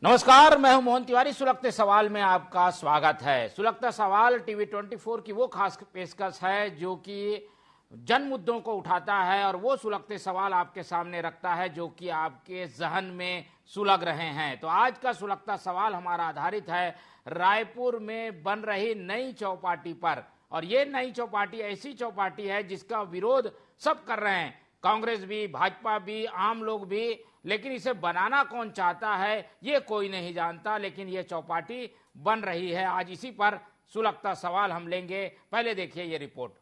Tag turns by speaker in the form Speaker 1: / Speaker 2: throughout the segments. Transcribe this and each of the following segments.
Speaker 1: नमस्कार, मैं हूं मोहन तिवारी। सुलगते सवाल में आपका स्वागत है। सुलगता सवाल टीवी 24 की वो खास पेशकश है जो कि जन मुद्दों को उठाता है और वो सुलगते सवाल आपके सामने रखता है जो कि आपके जहन में सुलग रहे हैं। तो आज का सुलगता सवाल हमारा आधारित है रायपुर में बन रही नई चौपाटी पर। और ये नई चौपाटी ऐसी चौपाटी है जिसका विरोध सब कर रहे हैं, कांग्रेस भी, भाजपा भी, आम लोग भी। लेकिन इसे बनाना कौन चाहता है ये कोई नहीं जानता, लेकिन ये चौपाटी बन रही है। आज इसी पर सुलगता सवाल हम लेंगे। पहले देखिए ये रिपोर्ट।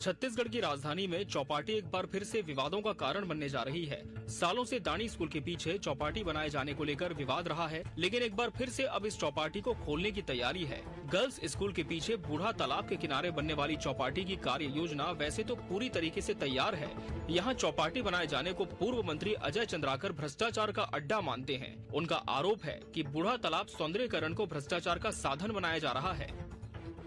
Speaker 2: छत्तीसगढ़ की राजधानी में चौपाटी एक बार फिर से विवादों का कारण बनने जा रही है। सालों से दानी स्कूल के पीछे चौपाटी बनाए जाने को लेकर विवाद रहा है, लेकिन एक बार फिर से अब इस चौपाटी को खोलने की तैयारी है। गर्ल्स स्कूल के पीछे बूढ़ा तालाब के किनारे बनने वाली चौपाटी की कार्य योजना वैसे तो पूरी तरीके से तैयार है। यहाँ चौपाटी बनाए जाने को पूर्व मंत्री अजय चंद्राकर भ्रष्टाचार का अड्डा मानते हैं। उनका आरोप है कि बूढ़ा तालाब सौंदर्यीकरण को भ्रष्टाचार का साधन बनाया जा रहा है।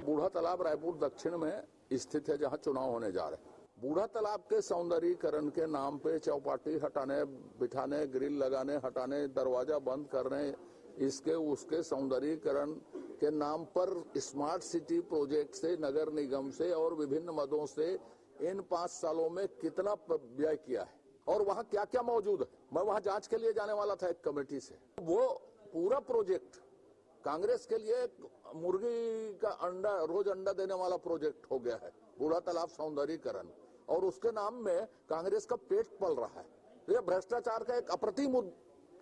Speaker 3: बूढ़ा तालाब रायपुर दक्षिण में स्थित है जहां चुनाव होने जा रहे हैं। बूढ़ा तालाब के सौंदर्यीकरण के नाम पे चौपाटी हटाने, बिठाने, ग्रिल लगाने, हटाने, दरवाजा बंद करने, इसके उसके सौंदर्यीकरण के नाम पर स्मार्ट सिटी प्रोजेक्ट से, नगर निगम से और विभिन्न मदों से इन 5 सालों में कितना व्यय किया है और वहां क्या क्या मौजूद है। मैं वहां जांच के लिए जाने वाला था एक कमेटी से। वो पूरा प्रोजेक्ट कांग्रेस के लिए मुर्गी का अंडा, रोज अंडा देने वाला प्रोजेक्ट हो गया है, बूढ़ा तालाब सौंदर्यीकरण, और उसके नाम में कांग्रेस का पेट पल रहा है। यह भ्रष्टाचार का एक अप्रतिम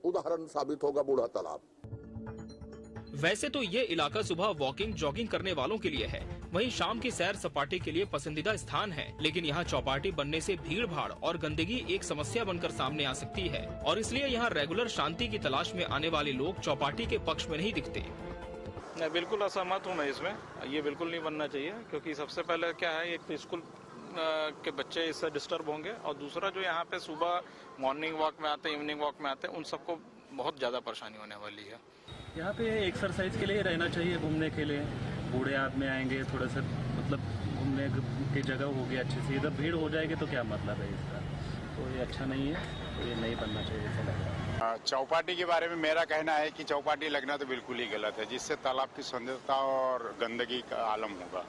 Speaker 3: उदाहरण साबित होगा बूढ़ा तालाब।
Speaker 2: वैसे तो ये इलाका सुबह वॉकिंग जॉगिंग करने वालों के लिए है, वहीं शाम की सैर सपाटे के लिए पसंदीदा स्थान है। लेकिन यहाँ चौपाटी बनने से भीड़ भाड़ और गंदगी एक समस्या बनकर सामने आ सकती है और इसलिए यहाँ रेगुलर शांति की तलाश में आने वाले लोग चौपाटी के पक्ष में नहीं दिखते।
Speaker 4: नहीं, बिल्कुल असहमत हूँ मैं इसमें। ये बिल्कुल नहीं बनना चाहिए, क्योंकि सबसे पहले क्या है, एक तो स्कूल के बच्चे इससे डिस्टर्ब होंगे और दूसरा जो यहाँ पे सुबह मॉर्निंग वॉक में आते हैं, इवनिंग वॉक में आते हैं, उन सबको बहुत ज्यादा परेशानी होने वाली है।
Speaker 5: यहाँ पे एक्सरसाइज के लिए रहना चाहिए, घूमने के लिए। बूढ़े आदमी आएंगे, थोड़ा सा मतलब घूमने की जगह होगी अच्छी सी। इधर भीड़ हो जाएगी तो क्या मतलब है इसका, तो ये अच्छा नहीं है, तो ये नहीं बनना चाहिए ऐसा लग रहा है।
Speaker 6: चौपाटी के बारे में मेरा कहना है कि चौपाटी लगना तो बिल्कुल ही गलत है, जिससे तालाब की सुंदरता और गंदगी का आलम होगा।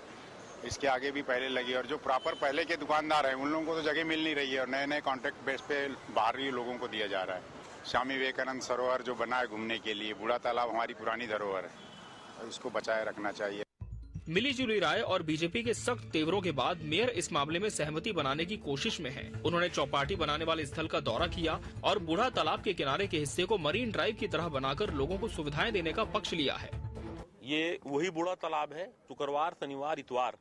Speaker 6: इसके आगे भी पहले लगी, और जो प्रॉपर पहले के दुकानदार हैं उन लोगों को तो जगह मिल नहीं रही है और नए नए कॉन्ट्रैक्ट बेस पे बाहरी लोगों को दिया जा रहा है। स्वामी विवेकानंद सरोवर जो बना है घूमने के लिए, बूढ़ा तालाब हमारी पुरानी धरोहर है, इसको बचाए रखना चाहिए।
Speaker 2: मिली जुली राय और बीजेपी के सख्त तेवरों के बाद मेयर इस मामले में सहमति बनाने की कोशिश में है। उन्होंने चौपाटी बनाने वाले स्थल का दौरा किया और बूढ़ा तालाब के किनारे के हिस्से को मरीन ड्राइव की तरह बनाकर लोगों को सुविधाएं देने का पक्ष लिया है।
Speaker 7: ये वही बूढ़ा तालाब है। शुक्रवार, शनिवार, इतवार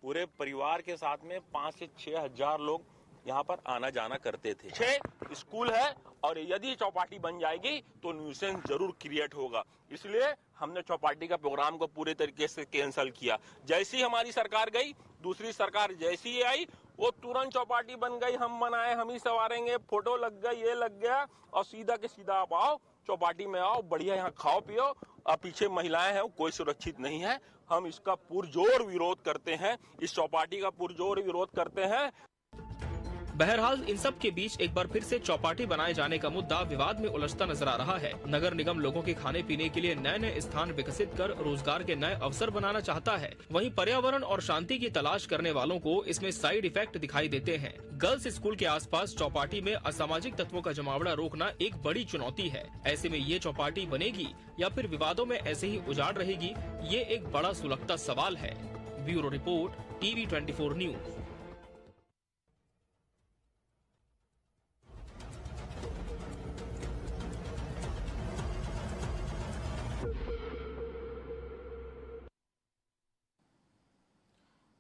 Speaker 7: पूरे परिवार के साथ में 5 से 6 हजार लोग यहाँ पर आना जाना करते थे। 6 स्कूल है और यदि चौपाटी बन जाएगी तो न्यूसेंस जरूर क्रिएट होगा, इसलिए हमने चौपाटी का प्रोग्राम को पूरे तरीके से कैंसिल किया। जैसी हमारी सरकार गई, दूसरी सरकार जैसी ही आई, वो तुरंत चौपाटी बन गई, हम बनाए, हम ही सवारेंगे, फोटो लग गई, ये लग गया, और सीधा के सीधा आप आओ चौपाटी में, आओ बढ़िया यहाँ खाओ पियो। अब पीछे महिलाएं हैं, कोई सुरक्षित नहीं है। हम इसका पुरजोर विरोध करते हैं, इस चौपाटी का पुरजोर विरोध करते हैं।
Speaker 2: बहरहाल इन सब के बीच एक बार फिर से चौपाटी बनाए जाने का मुद्दा विवाद में उलझता नजर आ रहा है। नगर निगम लोगों के खाने पीने के लिए नए नए स्थान विकसित कर रोजगार के नए अवसर बनाना चाहता है। वहीं पर्यावरण और शांति की तलाश करने वालों को इसमें साइड इफेक्ट दिखाई देते हैं। गर्ल्स स्कूल के आसपास चौपाटी में असामाजिक तत्वों का जमावड़ा रोकना एक बड़ी चुनौती है। ऐसे में ये चौपाटी बनेगी या फिर विवादों में ऐसे ही उजाड़ रहेगी, ये एक बड़ा सुलगता सवाल है। Bureau report, TV 24 news.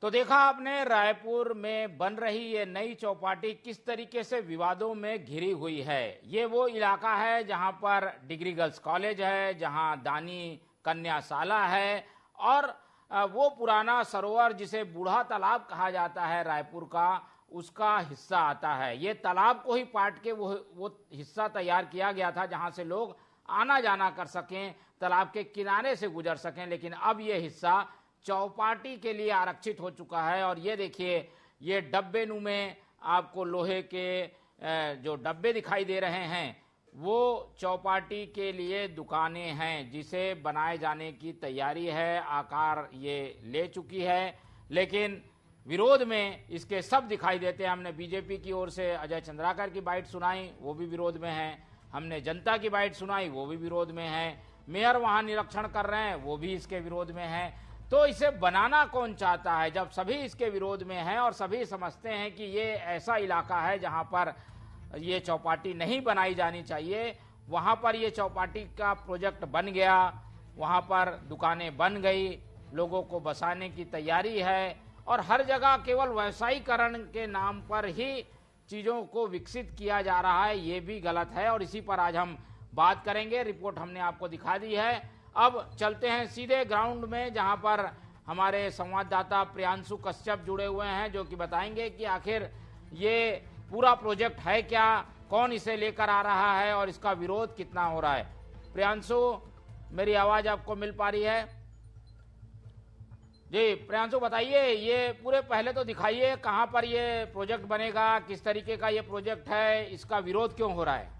Speaker 1: तो देखा आपने रायपुर में बन रही ये नई चौपाटी किस तरीके से विवादों में घिरी हुई है। ये वो इलाका है जहां पर डिग्री गर्ल्स कॉलेज है, जहां दानी कन्याशाला है और वो पुराना सरोवर जिसे बूढ़ा तालाब कहा जाता है रायपुर का, उसका हिस्सा आता है। ये तालाब को ही पाट के वो हिस्सा तैयार किया गया था जहां से लोग आना जाना कर सकें, तालाब के किनारे से गुजर सकें। लेकिन अब ये हिस्सा चौपाटी के लिए आरक्षित हो चुका है। और ये देखिए, ये डब्बे नुमे आपको लोहे के जो डब्बे दिखाई दे रहे हैं वो चौपाटी के लिए दुकानें हैं, जिसे बनाए जाने की तैयारी है, आकार ये ले चुकी है। लेकिन विरोध में इसके सब दिखाई देते हैं। हमने बीजेपी की ओर से अजय चंद्राकर की बाइट सुनाई, वो भी विरोध में है। हमने जनता की बाइट सुनाई, वो भी विरोध में है। मेयर वहां निरीक्षण कर रहे हैं, वो भी इसके विरोध में है। तो इसे बनाना कौन चाहता है जब सभी इसके विरोध में हैं और सभी समझते हैं कि ये ऐसा इलाका है जहां पर ये चौपाटी नहीं बनाई जानी चाहिए। वहां पर ये चौपाटी का प्रोजेक्ट बन गया, वहां पर दुकानें बन गई, लोगों को बसाने की तैयारी है और हर जगह केवल व्यवसायीकरण के नाम पर ही चीज़ों को विकसित किया जा रहा है। ये भी गलत है और इसी पर आज हम बात करेंगे। रिपोर्ट हमने आपको दिखा दी है। अब चलते हैं सीधे ग्राउंड में, जहां पर हमारे संवाददाता प्रियांशु कश्यप जुड़े हुए हैं, जो कि बताएंगे कि आखिर ये पूरा प्रोजेक्ट है क्या, कौन इसे लेकर आ रहा है और इसका विरोध कितना हो रहा है। प्रियांशु, मेरी आवाज आपको मिल पा रही है? जी प्रियांशु, बताइए, ये पूरे पहले तो दिखाइए कहां पर ये प्रोजेक्ट बनेगा, किस तरीके का ये प्रोजेक्ट है, इसका विरोध क्यों हो रहा है?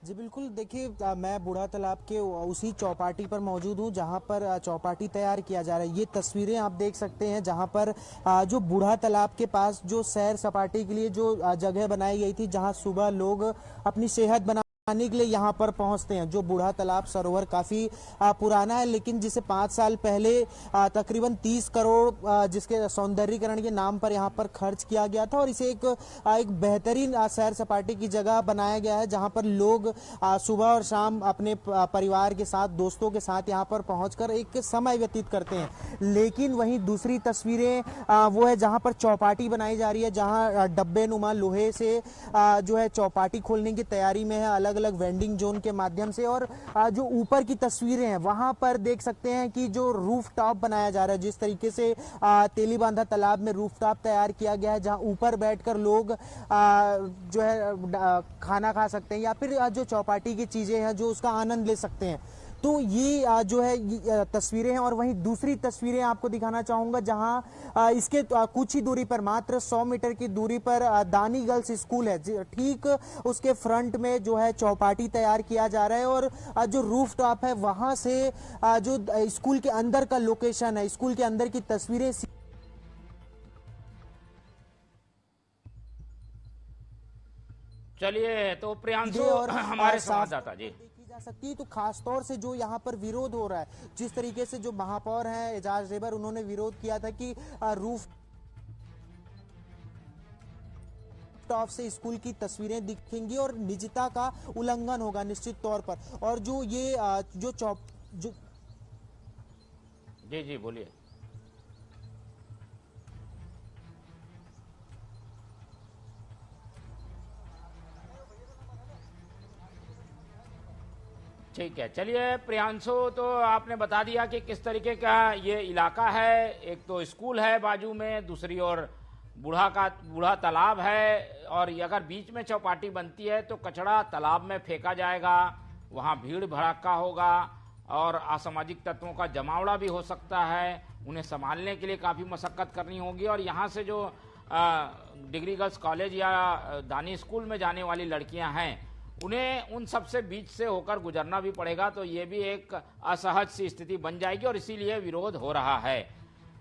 Speaker 8: जी बिल्कुल, देखिए मैं बूढ़ा तालाब के उसी चौपाटी पर मौजूद हूँ जहाँ पर चौपाटी तैयार किया जा रहा है। ये तस्वीरें आप देख सकते हैं जहाँ पर जो बूढ़ा तालाब के पास जो सैर सपाटे के लिए जो जगह बनाई गई थी, जहाँ सुबह लोग अपनी सेहत बनाने के लिए यहाँ पर पहुंचते हैं। जो बूढ़ा तालाब सरोवर काफी पुराना है, लेकिन जिसे 5 साल पहले तकरीबन 30 करोड़ जिसके सौंदर्यीकरण के नाम पर यहाँ पर खर्च किया गया था और इसे एक बेहतरीन सैर सपाटे की जगह बनाया गया है, जहाँ पर लोग सुबह और शाम अपने परिवार के साथ, दोस्तों के साथ यहाँ पर पहुंचकर एक समय व्यतीत करते हैं। लेकिन वहीं दूसरी तस्वीरें वो है जहाँ पर चौपाटी बनाई जा रही है, जहाँ डब्बे नुमा लोहे से जो है चौपाटी खोलने की तैयारी में है, अलग अलग वेंडिंग जोन के माध्यम से। और जो ऊपर की तस्वीरें हैं वहां पर देख सकते हैं कि जो रूफ टॉप बनाया जा रहा है, जिस तरीके से तेलीबांधा तालाब में रूफ टॉप तैयार किया गया है, जहां ऊपर बैठकर लोग जो है खाना खा सकते हैं या फिर जो चौपाटी की चीजें हैं जो उसका आनंद ले सकते हैं। तो ये जो है तस्वीरें हैं। और वहीं दूसरी तस्वीरें आपको दिखाना चाहूंगा जहां इसके कुछ ही दूरी पर, मात्र 100 मीटर की दूरी पर दानी गर्ल्स स्कूल है। ठीक उसके फ्रंट में जो है चौपाटी तैयार किया जा रहा है और जो रूफ टॉप है वहां से जो स्कूल के अंदर का लोकेशन है, स्कूल के अंदर की तस्वीरें।
Speaker 1: चलिए, तो प्रियांशु और हमारे संवाददाता जी
Speaker 8: सकती है। तो खासतौर से जो यहाँ पर विरोध हो रहा है, जिस तरीके से जो महापौर हैं एजाज रेबर, उन्होंने विरोध किया था कि रूफ टॉप से स्कूल की तस्वीरें दिखेंगी और निजता का उल्लंघन होगा निश्चित तौर पर। और जो ये जो
Speaker 1: जी बोलिए। ठीक है, चलिए प्रियांशु, तो आपने बता दिया कि किस तरीके का ये इलाका है। एक तो स्कूल है बाजू में, दूसरी ओर बूढ़ा तालाब है और अगर बीच में चौपाटी बनती है तो कचरा तालाब में फेंका जाएगा, वहाँ भीड़ भड़ाका होगा और असामाजिक तत्वों का जमावड़ा भी हो सकता है। उन्हें संभालने के लिए काफ़ी मशक्कत करनी होगी और यहाँ से जो डिग्री गर्ल्स कॉलेज या दानी स्कूल में जाने वाली लड़कियाँ हैं, उन्हें उन सब से बीच से होकर गुजरना भी पड़ेगा। तो ये भी एक असहज सी स्थिति बन जाएगी और इसीलिए विरोध हो रहा है।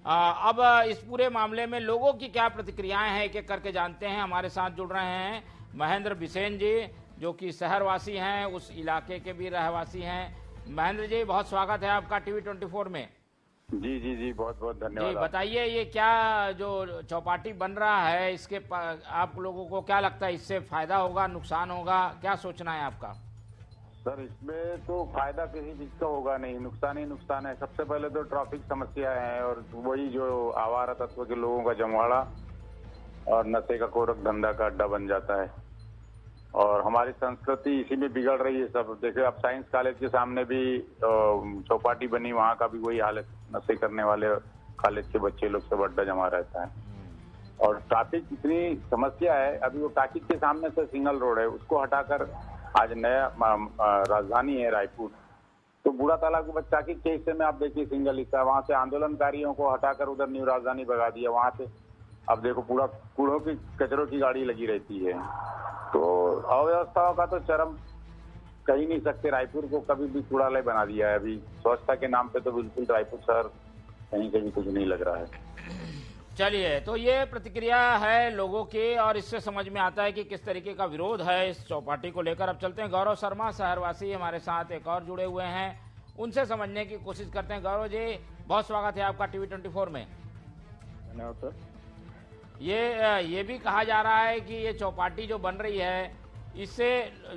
Speaker 1: अब इस पूरे मामले में लोगों की क्या प्रतिक्रियाएं हैं, एक एक करके जानते हैं। हमारे साथ जुड़ रहे हैं महेंद्र बिसेन जी, जो कि शहरवासी हैं, उस इलाके के भी रहवासी हैं। महेंद्र जी, बहुत स्वागत है आपका टीवी 24 में।
Speaker 6: जी बहुत बहुत धन्यवाद।
Speaker 1: जी बताइए, ये क्या जो चौपाटी बन रहा है, इसके आप लोगों को क्या लगता है, इससे फायदा होगा, नुकसान होगा, क्या सोचना है आपका?
Speaker 6: सर, इसमें तो फायदा किसी चीज का होगा नहीं, नुकसान ही नुकसान है। सबसे पहले तो ट्रैफिक समस्या है और वही जो आवारा तत्व के लोगों का जमवाड़ा और नशे का कोरक धंधा का अड्डा बन जाता है और हमारी संस्कृति इसी में बिगड़ रही है। सब देखिए, अब साइंस कॉलेज के सामने भी चौपाटी बनी, वहाँ का भी वही हाल है, नशे करने वाले कॉलेज के बच्चे लोग सब अड्डा जमा रहता है। और ट्रैफिक इतनी समस्या है, अभी वो टाकिज के सामने से सिंगल रोड है, उसको हटाकर आज नया राजधानी है रायपुर, तो बूढ़ा तालाब के बाद टाकिज के हिस्से में आप देखिए सिंगल हिस्सा, वहां से आंदोलनकारियों को हटाकर उधर न्यू राजधानी भगा दिया। वहां से अब देखो पूरा कूड़ों की कचरों की गाड़ी लगी रहती है। तो अव्यवस्थाओं का तो चरम कही नहीं सकते, रायपुर को कभी भी कूड़ालय बना दिया है। अभी स्वच्छता के नाम पे तो बिल्कुल रायपुर शहर कहीं कहीं कुछ नहीं लग रहा है।
Speaker 1: चलिए, तो ये प्रतिक्रिया है लोगों की और इससे समझ में आता है कि किस तरीके का विरोध है इस चौपाटी को लेकर। अब चलते हैं गौरव शर्मा शहरवासी हमारे साथ एक और जुड़े हुए हैं, उनसे समझने की कोशिश करते हैं। गौरव जी, बहुत स्वागत है आपका टीवी 24 में।
Speaker 9: धन्यवाद सर।
Speaker 1: ये भी कहा जा रहा है कि ये चौपाटी जो बन रही है इससे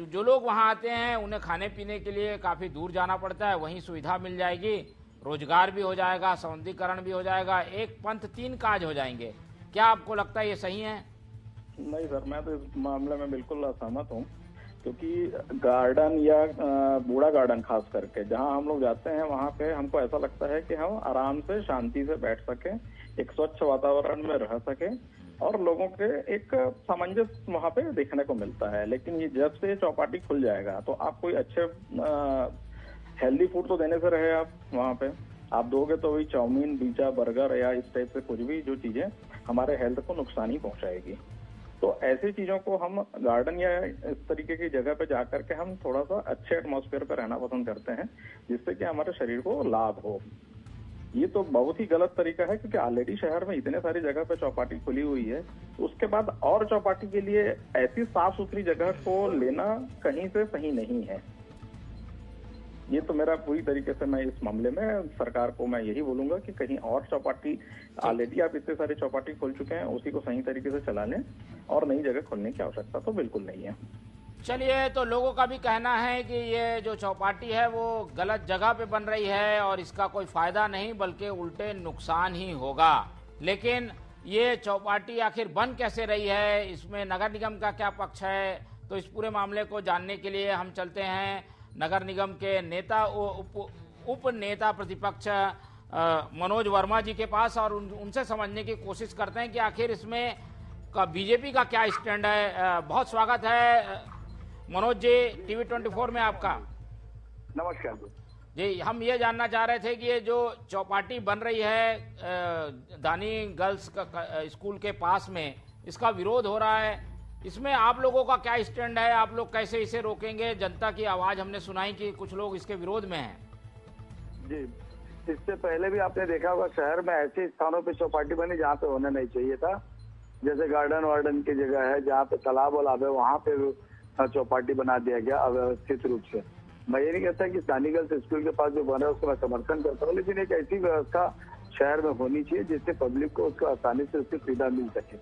Speaker 1: जो लोग वहां आते हैं उन्हें खाने पीने के लिए काफी दूर जाना पड़ता है, वहीं सुविधा मिल जाएगी, रोजगार भी हो जाएगा, सौंदर्यीकरण भी हो जाएगा, एक पंथ तीन काज हो जाएंगे। क्या आपको लगता है ये सही है?
Speaker 9: नहीं सर, मैं तो इस मामले में बिल्कुल असहमत हूँ, क्योंकि गार्डन या बूढ़ा गार्डन खास करके जहाँ हम लोग जाते हैं वहाँ पे हमको ऐसा लगता है कि हम आराम से शांति से बैठ सके, एक स्वच्छ वातावरण में रह सके और लोगों के एक सामंजस्य वहाँ पे देखने को मिलता है। लेकिन ये जब से चौपाटी खुल जाएगा तो आप कोई अच्छे हेल्दी फूड तो देने से रहे, आप वहाँ पे आप दोगे तो वही चाउमीन, पिज्जा, बर्गर या इस टाइप से कुछ भी जो चीजें हमारे हेल्थ को नुकसान ही पहुंचाएगी। तो ऐसी चीजों को हम गार्डन या इस तरीके की जगह पे जाकर के हम थोड़ा सा अच्छे एटमॉस्फेयर पे रहना पसंद करते हैं, जिससे कि हमारे शरीर को लाभ हो। ये तो बहुत ही गलत तरीका है, क्योंकि ऑलरेडी शहर में इतने सारी जगह पे चौपाटी खुली हुई है, तो उसके बाद और चौपाटी के लिए ऐसी साफ सुथरी जगह को लेना कहीं से सही नहीं है। ये तो मेरा पूरी तरीके से, मैं इस मामले में सरकार को मैं यही बोलूंगा कि कहीं और चौपाटी, ऑलरेडी आप इतने सारे चौपाटी खोल चुके हैं, उसी को सही तरीके से चला लें और नई जगह खोलने की आवश्यकता तो बिल्कुल नहीं है।
Speaker 1: चलिए, तो लोगों का भी कहना है कि ये जो चौपाटी है वो गलत जगह पे बन रही है और इसका कोई फायदा नहीं बल्कि उल्टे नुकसान ही होगा। लेकिन ये चौपाटी आखिर बन कैसे रही है, इसमें नगर निगम का क्या पक्ष है, तो इस पूरे मामले को जानने के लिए हम चलते हैं नगर निगम के नेता उप नेता प्रतिपक्ष मनोज वर्मा जी के पास और उनसे समझने की कोशिश करते हैं कि आखिर इसमें बीजेपी का क्या स्टैंड है। बहुत स्वागत है मनोज जी, टीवी 24 में आपका।
Speaker 10: नमस्कार
Speaker 1: जी, हम ये जानना चाह रहे थे कि ये जो चौपाटी बन रही है दानी गर्ल्स स्कूल के पास में, इसका विरोध हो रहा है, इसमें आप लोगों का क्या स्टैंड है, आप लोग कैसे इसे रोकेंगे? जनता की आवाज हमने सुनाई कि कुछ लोग इसके विरोध में हैं।
Speaker 10: जी, इससे पहले भी आपने देखा होगा शहर में ऐसे स्थानों पे चौपाटी बनी जहाँ पे होना नहीं चाहिए था, जैसे गार्डन वार्डन की जगह है जहाँ पे तालाब वालाब है, वहाँ पे चौपाटी बना दिया गया अव्यवस्थित रूप से। मैं ये नहीं कहता कि दानी गर्ल्स स्कूल के पास जो बना है उसको मैं समर्थन करता हूँ, लेकिन एक ऐसी व्यवस्था शहर में होनी चाहिए जिससे पब्लिक को उसको आसानी से उसकी सुविधा मिल सके,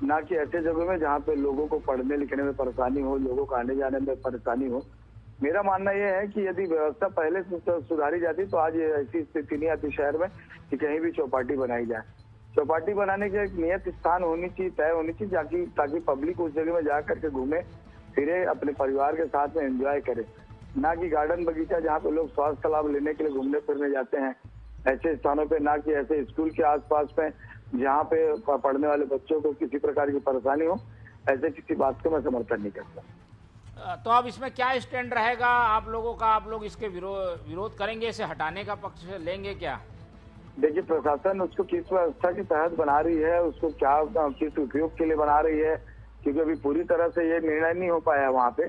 Speaker 10: ना कि ऐसे जगहों में जहाँ पे लोगों को पढ़ने लिखने में परेशानी हो, लोगों को आने जाने में परेशानी हो। मेरा मानना यह है कि यदि व्यवस्था पहले से सुधारी जाती तो आज ऐसी स्थिति नहीं आती शहर में कि कहीं भी चौपाटी बनाई जाए। चौपाटी बनाने के एक नियत स्थान होनी चाहिए, तय होनी चाहिए, ताकि पब्लिक उस जगह में जा करके घूमे फिरे, अपने परिवार के साथ में एंजॉय करे, ना कि गार्डन बगीचा जहाँ पे लोग स्वास्थ्य लाभ लेने के लिए घूमने फिरने जाते हैं ऐसे स्थानों पे, ना कि ऐसे स्कूल के आसपास में जहाँ पे पढ़ने वाले बच्चों को किसी प्रकार की परेशानी हो, ऐसे किसी बात को मैं समर्थन नहीं करता।
Speaker 1: तो अब इसमें क्या स्टैंड रहेगा आप लोगों का? आप लोग इसके विरोध करेंगे, इसे हटाने का पक्ष लेंगे क्या?
Speaker 10: देखिए, प्रशासन उसको किस व्यवस्था के तहत बना रही है, उसको क्या किस उपयोग के लिए बना रही है, क्योंकि अभी पूरी तरह से ये निर्णय नहीं हो पाया वहाँ पे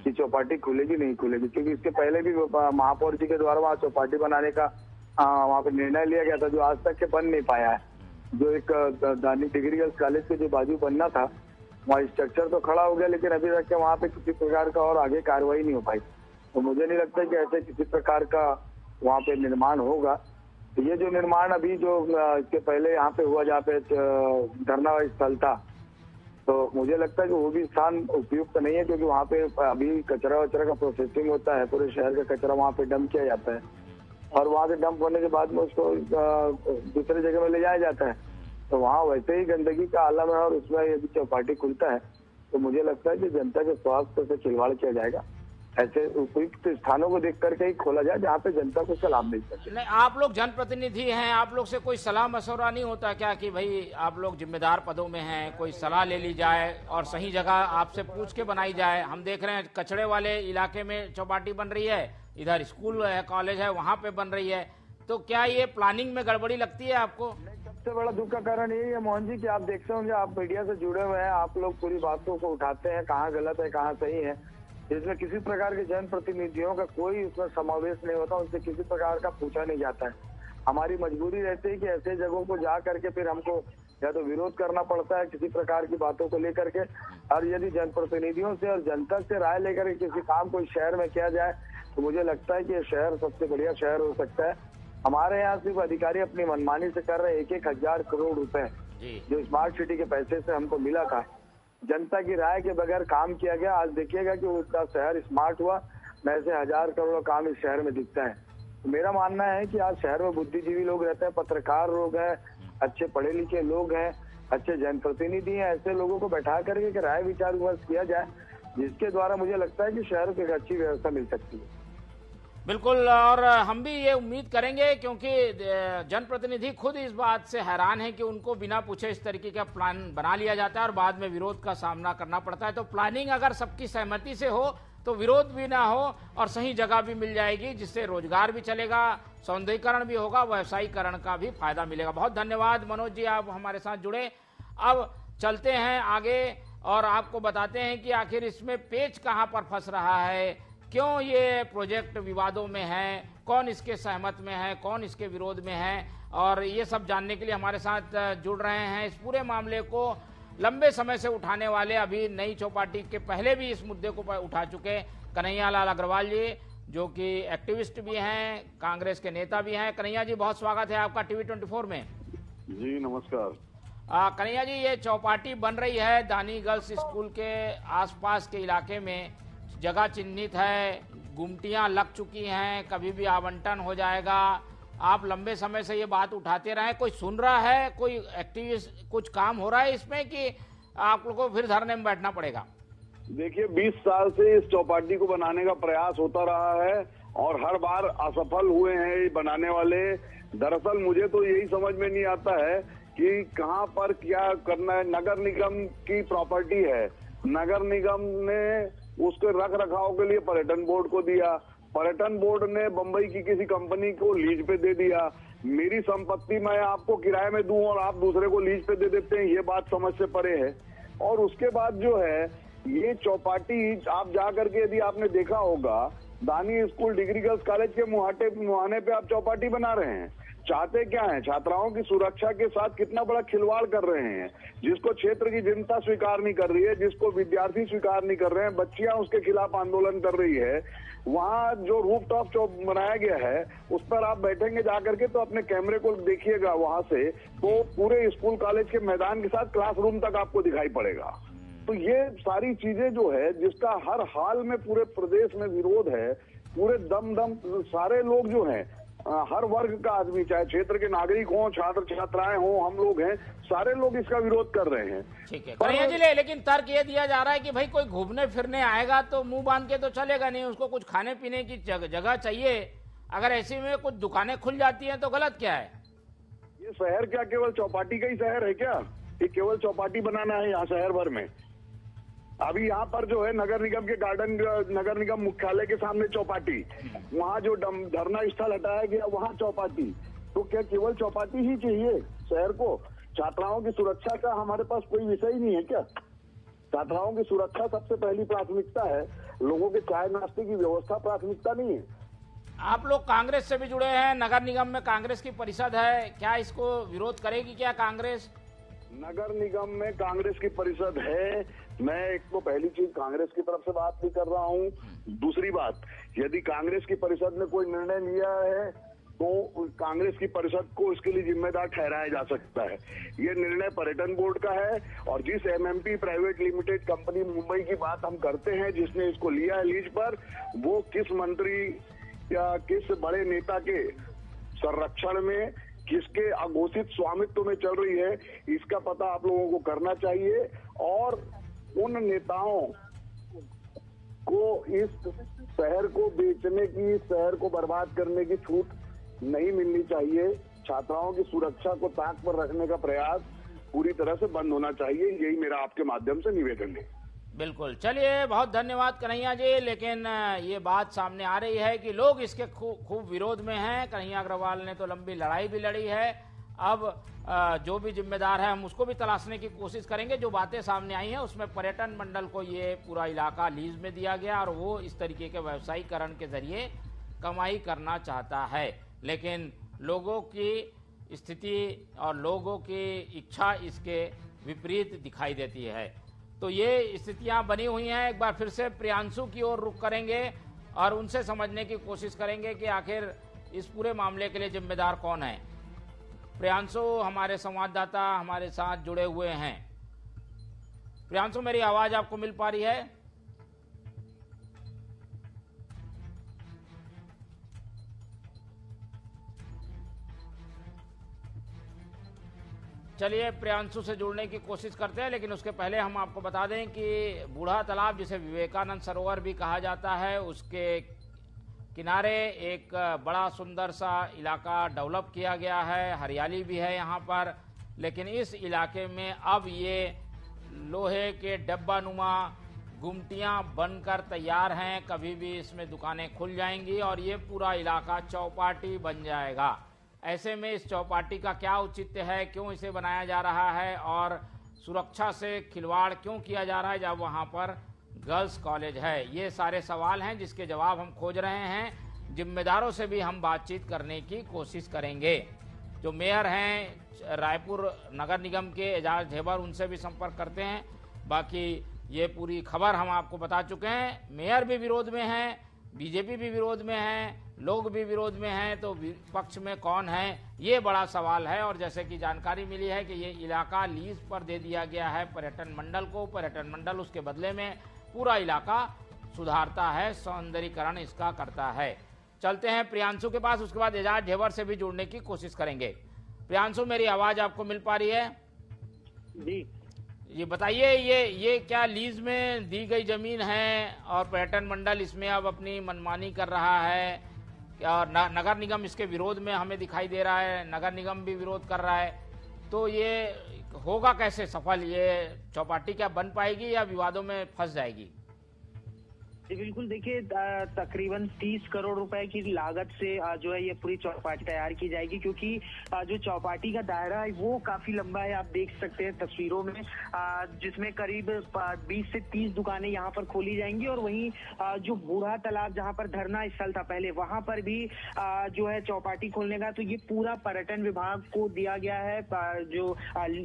Speaker 10: कि चौपाटी खुलेगी नहीं खुलेगी, क्योंकि इसके पहले भी महापौर जी के द्वारा वहाँ चौपाटी बनाने का वहाँ पे निर्णय लिया गया था, जो आज तक के बन नहीं पाया है। जो एक दानी डिग्री गर्ल्स कॉलेज के जो बाजू बनना था, वहाँ स्ट्रक्चर तो खड़ा हो गया, लेकिन अभी तक के वहाँ पे किसी प्रकार का और आगे कार्रवाई नहीं हो पाई। तो मुझे नहीं लगता कि ऐसे किसी प्रकार का वहाँ पे निर्माण होगा। तो ये जो निर्माण अभी जो इसके पहले यहाँ पे हुआ, जहाँ पे धरना स्थल था, तो मुझे लगता है कि वो भी स्थान उपयुक्त नहीं है, क्योंकि वहाँ पे अभी कचरा वचरा का प्रोसेसिंग होता है, पूरे शहर का कचरा वहाँ पे डंप किया जाता है और वहाँ से डंप होने के बाद में उसको दूसरे जगह में ले जाया जाता है। तो वहाँ वैसे ही गंदगी का आलम है और उसमें यदि चौपाटी खुलता है तो मुझे लगता है कि जनता के स्वास्थ्य से खिलवाड़ किया जाएगा ऐसे उपयुक्त स्थानों को देख करके ही खोला जाए जहाँ पे जनता को इसका लाभ मिल सके।
Speaker 1: नहीं, आप लोग जनप्रतिनिधि हैं, आप लोग से कोई सलाह मशवरा नहीं होता क्या कि भाई आप लोग जिम्मेदार पदों में हैं, कोई सलाह ले ली जाए और सही जगह आपसे पूछ के बनाई जाए? हम देख रहे हैं कचड़े वाले इलाके में चौपाटी बन रही है, इधर स्कूल है, कॉलेज है, वहाँ पे बन रही है, तो क्या ये प्लानिंग में गड़बड़ी लगती है आपको?
Speaker 10: सबसे बड़ा दुख का कारण यही है मोहन जी कि आप देखते होंगे, आप मीडिया से जुड़े हुए हैं, आप लोग पूरी बातों को उठाते हैं, कहाँ गलत है कहाँ सही है। इसमें किसी प्रकार के जनप्रतिनिधियों का कोई इसमें समावेश नहीं होता, उनसे किसी प्रकार का पूछा नहीं जाता है। हमारी मजबूरी रहती है कि ऐसे जगहों को जा करके फिर हमको या तो विरोध करना पड़ता है किसी प्रकार की बातों को लेकर के, और यदि जनप्रतिनिधियों से और जनता से राय लेकर के किसी काम को इस शहर में किया जाए तो मुझे लगता है कि ये शहर सबसे बढ़िया शहर हो सकता है। हमारे यहाँ सिर्फ अधिकारी अपनी मनमानी से कर रहे हैं। 1,000 करोड़ रुपए जो स्मार्ट सिटी के पैसे से हमको मिला था, जनता की राय के बगैर काम किया गया। आज देखिएगा कि उसका शहर स्मार्ट हुआ, में से 1,000 करोड़ काम इस शहर में दिखता है। तो मेरा मानना है कि आज शहर में बुद्धिजीवी लोग रहते हैं, पत्रकार लोग हैं, अच्छे पढ़े लिखे लोग हैं, अच्छे जनप्रतिनिधि हैं, ऐसे लोगों को बैठा करके राय विचार विमर्श किया जाए, जिसके द्वारा मुझे लगता है कि शहर को एक अच्छी व्यवस्था मिल सकती है।
Speaker 1: बिल्कुल, और हम भी ये उम्मीद करेंगे क्योंकि जनप्रतिनिधि खुद इस बात से हैरान है कि उनको बिना पूछे इस तरीके का प्लान बना लिया जाता है और बाद में विरोध का सामना करना पड़ता है। तो प्लानिंग अगर सबकी सहमति से हो तो विरोध भी ना हो और सही जगह भी मिल जाएगी, जिससे रोजगार भी चलेगा, सौंदर्यीकरण भी होगा, व्यवसायीकरण का भी फायदा मिलेगा। बहुत धन्यवाद मनोज जी, आप हमारे साथ जुड़े। अब चलते हैं आगे और आपको बताते हैं कि आखिर इसमें पेच कहाँ पर फंस रहा है, क्यों ये प्रोजेक्ट विवादों में है, कौन इसके सहमत में है, कौन इसके विरोध में है, और ये सब जानने के लिए हमारे साथ जुड़ रहे हैं। इस पूरे मामले को लंबे समय से उठाने वाले, अभी नई चौपाटी के पहले भी इस मुद्दे को उठा चुके कन्हैया लाल अग्रवाल जी, जो कि एक्टिविस्ट भी हैं, कांग्रेस के नेता भी हैं। कन्हैया जी, बहुत स्वागत है आपका टीवी 24 में।
Speaker 11: जी नमस्कार।
Speaker 1: कन्हैया जी, ये चौपाटी बन रही है दानी गर्ल्स स्कूल के आसपास के इलाके में, जगह चिन्हित है, गुमटियां लग चुकी हैं, कभी भी आवंटन हो जाएगा। आप लंबे समय से ये बात उठाते रहे, कोई सुन रहा है, कोई एक्टिविस्ट, कुछ काम हो रहा है इसमें कि आप लोगों को फिर धरने में बैठना पड़ेगा?
Speaker 11: देखिए, 20 साल से इस चौपाटी को बनाने का प्रयास होता रहा है और हर बार असफल हुए हैं ये बनाने वाले। दरअसल मुझे तो यही समझ में नहीं आता है कि कहाँ पर क्या करना है। नगर निगम की प्रॉपर्टी है, नगर निगम ने उसके रख रखाव के लिए पर्यटन बोर्ड को दिया, पर्यटन बोर्ड ने बंबई की किसी कंपनी को लीज पे दे दिया। मेरी संपत्ति मैं आपको किराए में दूं और आप दूसरे को लीज पे दे देते हैं, ये बात समझ से परे है। और उसके बाद जो है ये चौपाटी आप जा करके, यदि आपने देखा होगा, दानी स्कूल डिग्री गर्ल्स कॉलेज के मुहाने पे आप चौपाटी बना रहे हैं। चाहते क्या है? छात्राओं की सुरक्षा के साथ कितना बड़ा खिलवाड़ कर रहे हैं, जिसको क्षेत्र की जनता स्वीकार नहीं कर रही है, जिसको विद्यार्थी स्वीकार नहीं कर रहे हैं, बच्चियां उसके खिलाफ आंदोलन कर रही है। वहाँ जो रूफ टॉप चौक बनाया गया है उस पर आप बैठेंगे जाकर के तो अपने कैमरे को देखिएगा वहां से, तो पूरे स्कूल कॉलेज के मैदान के साथ क्लासरूम तक आपको दिखाई पड़ेगा। तो ये सारी चीजें जो है, जिसका हर हाल में पूरे प्रदेश में विरोध है, पूरे दम सारे लोग जो हैं, हर वर्ग का आदमी, चाहे क्षेत्र के नागरिक हों, छात्र छात्राएं हों, हम लोग हैं, सारे लोग इसका विरोध कर रहे हैं।
Speaker 1: ठीक है कन्हैया जी, लेकिन तर्क ये दिया जा रहा है कि भाई कोई घूमने फिरने आएगा तो मुंह बांध के तो चलेगा नहीं, उसको कुछ खाने पीने की जगह चाहिए। अगर ऐसे में कुछ दुकानें खुल जाती हैं तो गलत क्या है?
Speaker 11: ये शहर क्या केवल चौपाटी का ही शहर है क्या? ये केवल चौपाटी बनाना है यहाँ शहर भर में? अभी यहाँ पर जो है नगर निगम के गार्डन, नगर निगम मुख्यालय के सामने चौपाटी, वहाँ जो धरना स्थल हटाया गया वहाँ चौपाटी। तो क्या केवल चौपाटी ही चाहिए शहर को? छात्राओं की सुरक्षा का हमारे पास कोई विषय नहीं है क्या? छात्राओं की सुरक्षा सबसे पहली प्राथमिकता है, लोगों के चाय नाश्ते की व्यवस्था प्राथमिकता नहीं है।
Speaker 1: आप लोग कांग्रेस से भी जुड़े हैं, नगर निगम में कांग्रेस की परिषद है, क्या इसको विरोध करेगी क्या कांग्रेस?
Speaker 11: नगर निगम में कांग्रेस की परिषद है। मैं एक तो पहली चीज कांग्रेस की तरफ से बात नहीं कर रहा हूँ। दूसरी बात, यदि कांग्रेस की परिषद ने कोई निर्णय लिया है तो कांग्रेस की परिषद को इसके लिए जिम्मेदार ठहराया जा सकता है। ये निर्णय पर्यटन बोर्ड का है और जिस MMP private limited company Mumbai की बात हम करते हैं, जिसने इसको लिया है लीज पर, वो किस मंत्री या किस बड़े नेता के संरक्षण में, किसके अघोषित स्वामित्व में चल रही है, इसका पता आप लोगों को करना चाहिए और उन नेताओं को इस शहर को बेचने की, शहर को बर्बाद करने की छूट नहीं मिलनी चाहिए। छात्राओं की सुरक्षा को ताक पर रखने का प्रयास पूरी तरह से बंद होना चाहिए। यही मेरा आपके माध्यम से निवेदन है।
Speaker 1: बिल्कुल, चलिए बहुत धन्यवाद कन्हैया जी। लेकिन ये बात सामने आ रही है कि लोग इसके खूब विरोध में हैं। कन्हैया अग्रवाल ने तो लंबी लड़ाई भी लड़ी है। अब जो भी जिम्मेदार है हम उसको भी तलाशने की कोशिश करेंगे। जो बातें सामने आई हैं उसमें पर्यटन मंडल को ये पूरा इलाका लीज में दिया गया और वो इस तरीके के व्यवसायीकरण के जरिए कमाई करना चाहता है, लेकिन लोगों की स्थिति और लोगों की इच्छा इसके विपरीत दिखाई देती है। तो ये स्थितियां बनी हुई हैं। एक बार फिर से प्रियांशु की ओर रुख करेंगे और उनसे समझने की कोशिश करेंगे कि आखिर इस पूरे मामले के लिए जिम्मेदार कौन है। प्रियांशु हमारे संवाददाता हमारे साथ जुड़े हुए हैं। प्रियांशु, मेरी आवाज आपको मिल पा रही है? चलिए प्रियांशु से जुड़ने की कोशिश करते हैं, लेकिन उसके पहले हम आपको बता दें कि बूढ़ा तालाब, जिसे विवेकानंद सरोवर भी कहा जाता है, उसके किनारे एक बड़ा सुंदर सा इलाका डेवलप किया गया है। हरियाली भी है यहाँ पर, लेकिन इस इलाके में अब ये लोहे के डब्बानुमा गुमटियाँ बनकर तैयार हैं। कभी भी इसमें दुकानें खुल जाएंगी और ये पूरा इलाका चौपाटी बन जाएगा। ऐसे में इस चौपाटी का क्या औचित्य है, क्यों इसे बनाया जा रहा है और सुरक्षा से खिलवाड़ क्यों किया जा रहा है जब वहाँ पर गर्ल्स कॉलेज है? ये सारे सवाल हैं जिसके जवाब हम खोज रहे हैं। जिम्मेदारों से भी हम बातचीत करने की कोशिश करेंगे। जो मेयर हैं रायपुर नगर निगम के एजाज ढेबर, उनसे भी संपर्क करते हैं। बाकी ये पूरी खबर हम आपको बता चुके हैं। मेयर भी विरोध में हैं, बीजेपी भी विरोध में है, लोग भी विरोध में हैं, तो पक्ष में कौन है, ये बड़ा सवाल है। और जैसे कि जानकारी मिली है कि ये इलाका लीज पर दे दिया गया है पर्यटन मंडल को। पर्यटन मंडल उसके बदले में पूरा इलाका सुधारता है, सौंदर्यीकरण इसका करता है। चलते हैं प्रियांशु के पास, उसके बाद एजाज ढेबर से भी जुड़ने की कोशिश करेंगे। प्रियांशु, मेरी आवाज आपको मिल पा रही है?
Speaker 12: जी,
Speaker 1: ये बताइए, ये क्या लीज में दी गई जमीन है और पर्यटन मंडल इसमें अब अपनी मनमानी कर रहा है और नगर निगम इसके विरोध में हमें दिखाई दे रहा है, नगर निगम भी विरोध कर रहा है, तो ये होगा कैसे सफल? ये चौपाटी क्या बन पाएगी या विवादों में फंस जाएगी?
Speaker 12: बिल्कुल, देखिए तकरीबन 30 करोड़ रुपए की लागत से जो है ये पूरी चौपाटी तैयार की जाएगी, क्योंकि जो चौपाटी का दायरा है वो काफी लंबा है। आप देख सकते हैं तस्वीरों में, जिसमें करीब 20 से 30 दुकानें यहाँ पर खोली जाएंगी और वहीं जो बूढ़ा तालाब जहाँ पर धरना स्थल था पहले, वहां पर भी जो है चौपाटी खोलने का, तो ये पूरा पर्यटन विभाग को दिया गया है, जो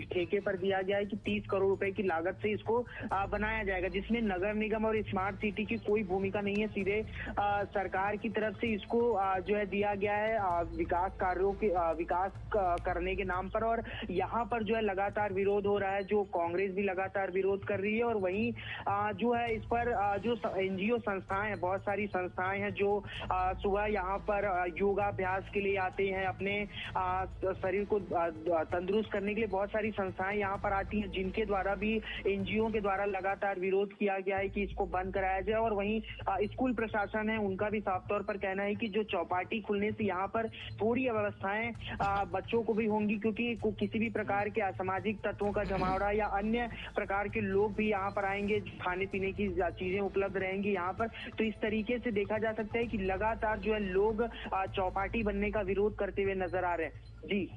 Speaker 12: ठेके पर दिया गया है कि 30 करोड़ रुपए की लागत से इसको बनाया जाएगा, जिसमें नगर निगम और स्मार्ट सिटी की कोई भूमिका नहीं है। सीधे सरकार की तरफ से इसको जो है दिया गया है विकास कार्यों के विकास करने के नाम पर। और यहाँ पर जो है लगातार विरोध हो रहा है, जो कांग्रेस भी लगातार विरोध कर रही है। और वहीं जो है इस पर जो एनजीओ संस्थाएं हैं, बहुत सारी संस्थाएं हैं जो सुबह यहाँ पर योगाभ्यास के लिए आते हैं, अपने शरीर को तंदुरुस्त करने के लिए बहुत सारी संस्थाएं यहाँ पर आती हैं, जिनके द्वारा भी एनजीओ के द्वारा लगातार विरोध किया गया है कि इसको बंद कराया जाए। और वहीं स्कूल प्रशासन है, उनका भी साफ तौर पर कहना है कि जो चौपाटी खुलने से यहाँ पर थोड़ी व्यवस्थाएं बच्चों को भी होंगी, क्योंकि किसी भी प्रकार के असामाजिक तत्वों का जमावड़ा या अन्य प्रकार के लोग भी यहाँ पर आएंगे, खाने पीने की चीजें उपलब्ध रहेंगी यहाँ पर। तो इस तरीके से देखा जा सकता है कि लगातार जो है लोग चौपाटी बनने का विरोध करते हुए नजर आ रहे हैं। जी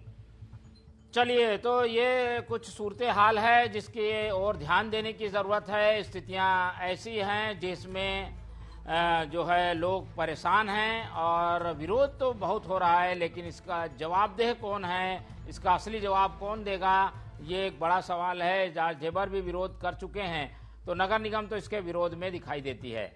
Speaker 1: चलिए, तो ये कुछ सूरत हाल है जिसकी ओर ध्यान देने की ज़रूरत है। स्थितियां ऐसी हैं जिसमें जो है लोग परेशान हैं और विरोध तो बहुत हो रहा है, लेकिन इसका जवाबदेह कौन है, इसका असली जवाब कौन देगा, ये एक बड़ा सवाल है। एजाज ढेबर भी विरोध कर चुके हैं, तो नगर निगम तो इसके विरोध में दिखाई देती है।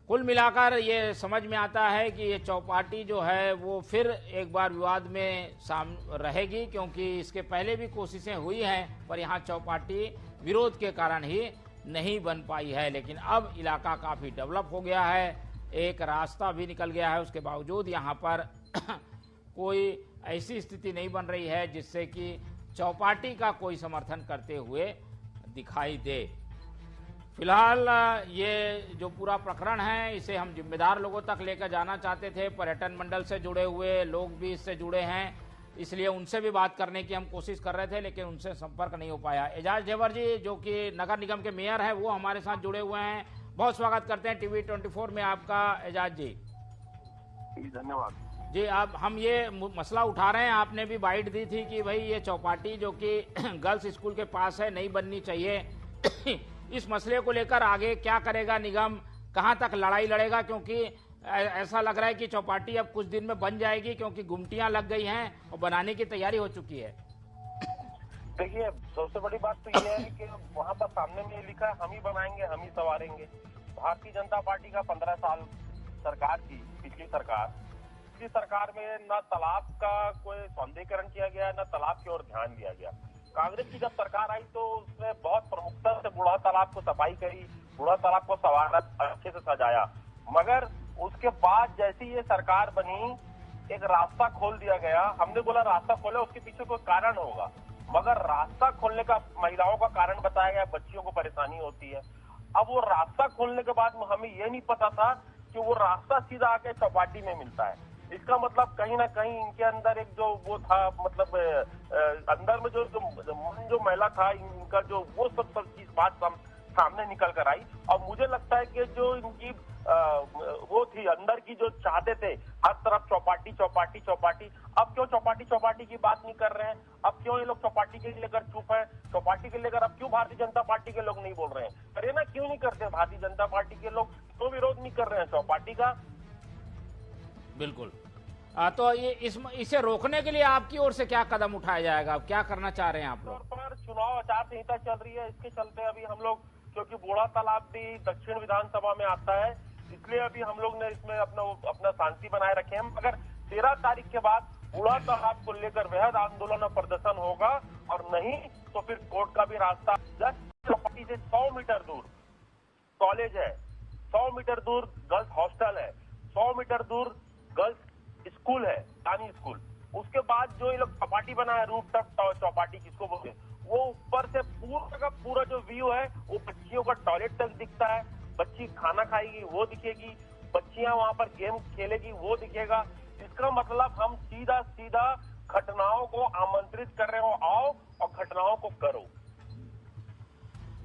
Speaker 1: कुल मिलाकर ये समझ में आता है कि ये चौपाटी जो है वो फिर एक बार विवाद में रहेगी, क्योंकि इसके पहले भी कोशिशें हुई हैं पर यहाँ चौपाटी विरोध के कारण ही नहीं बन पाई है। लेकिन अब इलाका काफ़ी डेवलप हो गया है, एक रास्ता भी निकल गया है, उसके बावजूद यहाँ पर कोई ऐसी स्थिति नहीं बन रही है जिससे कि चौपाटी का कोई समर्थन करते हुए दिखाई दे। फिलहाल ये जो पूरा प्रकरण है इसे हम जिम्मेदार लोगों तक लेकर जाना चाहते थे। पर्यटन मंडल से जुड़े हुए लोग भी इससे जुड़े हैं, इसलिए उनसे भी बात करने की हम कोशिश कर रहे थे, लेकिन उनसे संपर्क नहीं हो पाया। एजाज ढेबर जी जो कि नगर निगम के मेयर हैं वो हमारे साथ जुड़े हुए हैं। बहुत स्वागत करते हैं टीवी 24 में आपका एजाज जी।
Speaker 13: धन्यवाद
Speaker 1: जी। अब हम ये मसला उठा रहे हैं, आपने भी बाइट दी थी कि भाई ये चौपाटी जो कि गर्ल्स स्कूल के पास है नहीं बननी चाहिए। इस मसले को लेकर आगे क्या करेगा निगम, कहां तक लड़ाई लड़ेगा? क्योंकि ऐसा लग रहा है कि चौपाटी अब कुछ दिन में बन जाएगी, क्योंकि गुमटियां लग गई हैं और बनाने की तैयारी हो चुकी है।
Speaker 13: देखिए, सबसे बड़ी बात तो ये है कि वहाँ पर सामने में लिखा है हम ही बनाएंगे, हम ही संवारेंगे। भारतीय जनता पार्टी का 15 साल सरकार थी, पिछली सरकार में न तालाब का कोई सौंदर्यीकरण किया गया, न तालाब की ओर ध्यान दिया गया। कांग्रेस की जब सरकार आई तो उसने बहुत प्रमुखता से बूढ़ा तालाब को सफाई करी, बूढ़ा तालाब को संवारा, अच्छे से सजाया। मगर उसके बाद जैसी ये सरकार बनी, एक रास्ता खोल दिया गया। हमने बोला रास्ता खोले, उसके पीछे कोई कारण होगा, मगर रास्ता खोलने का महिलाओं का कारण बताया गया, बच्चियों को परेशानी होती है। अब वो रास्ता खोलने के बाद हमें ये नहीं पता था कि वो रास्ता सीधा आके चौपाटी में मिलता है। इसका मतलब कहीं ना कहीं इनके अंदर एक जो वो था, मतलब अंदर में जो महिला था इनका, जो वो सब चीज बात सामने निकल कर आई। और मुझे लगता है कि जो इनकी वो थी अंदर की, जो चाहते थे हर तरफ चौपाटी चौपाटी चौपाटी, अब क्यों चौपाटी की बात नहीं कर रहे हैं? अब क्यों ये लोग चौपाटी के लेकर चुप है? चौपाटी के लेकर अब क्यों भारतीय जनता पार्टी के लोग नहीं बोल रहे हैं? अरे ना, क्यों नहीं करते भारतीय जनता पार्टी के लोग? क्यों विरोध नहीं कर रहे हैं चौपाटी का?
Speaker 1: बिल्कुल। तो ये इसे रोकने के लिए आपकी ओर से क्या कदम उठाया जाएगा? क्या करना चाह रहे हैं आप लोग?
Speaker 13: पर चुनाव आचार संहिता चल रही है, इसके चलते अभी हम लोग, क्योंकि बूढ़ा तालाब भी दक्षिण विधानसभा में आता है, इसलिए अभी हम लोग ने इसमें अपना शांति बनाए रखे हैं। मगर 13 तारीख के बाद बूढ़ा तालाब को लेकर वृहद आंदोलन और प्रदर्शन होगा, और नहीं तो फिर कोर्ट का भी रास्ता। जस्ट चौपाटी से 100 मीटर दूर कॉलेज है, 100 मीटर दूर गर्ल्स हॉस्टल है, 100 मीटर दूर गर्ल्स स्कूल है, रानी स्कूल। उसके बाद जो ये लोग चौपाटी बनाया, रूफ टॉप चौपाटी किसको बोलते हैं, वो ऊपर से पूरा का पूरा जो व्यू है वो बच्चियों का टॉयलेट तक दिखता है। बच्ची खाना खाएगी वो दिखेगी, बच्चियां वहां पर गेम खेलेगी वो दिखेगा। इसका मतलब हम सीधा सीधा घटनाओं को आमंत्रित कर रहे हो, आओ और घटनाओं को करो।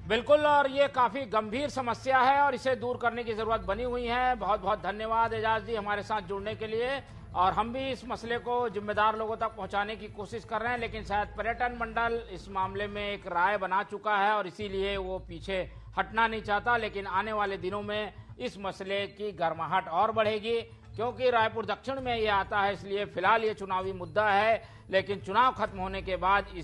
Speaker 1: बिल्कुल, और ये काफी गंभीर समस्या है और इसे दूर करने की जरूरत बनी हुई है। बहुत बहुत धन्यवाद एजाज जी हमारे साथ जुड़ने के लिए। और हम भी इस मसले को जिम्मेदार लोगों तक पहुंचाने की कोशिश कर रहे हैं, लेकिन शायद पर्यटन मंडल इस मामले में एक राय बना चुका है और इसीलिए वो पीछे हटना नहीं चाहता। लेकिन आने वाले दिनों में इस मसले की गर्माहट और बढ़ेगी, क्योंकि रायपुर दक्षिण में ये आता है, इसलिए फिलहाल ये चुनावी मुद्दा है। लेकिन चुनाव खत्म होने के बाद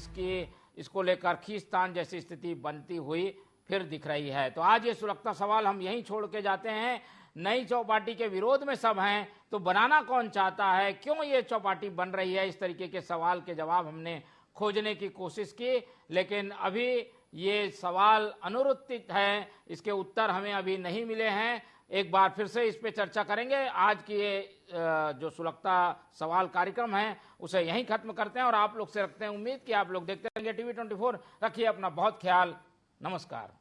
Speaker 1: इसको लेकर खींचतान जैसी स्थिति बनती हुई फिर दिख रही है। तो आज ये सुलगता सवाल हम यहीं छोड़ के जाते हैं। नई चौपाटी के विरोध में सब हैं, तो बनाना कौन चाहता है, क्यों ये चौपाटी बन रही है, इस तरीके के सवाल के जवाब हमने खोजने की कोशिश की। लेकिन अभी ये सवाल अनुत्तरित है, इसके उत्तर हमें अभी नहीं मिले हैं। एक बार फिर से इस पे चर्चा करेंगे। आज की ये जो सुलगता सवाल कार्यक्रम है उसे यहीं खत्म करते हैं और आप लोग से रखते हैं उम्मीद कि आप लोग देखते रहेंगे टीवी 24। रखिए अपना बहुत ख्याल। नमस्कार।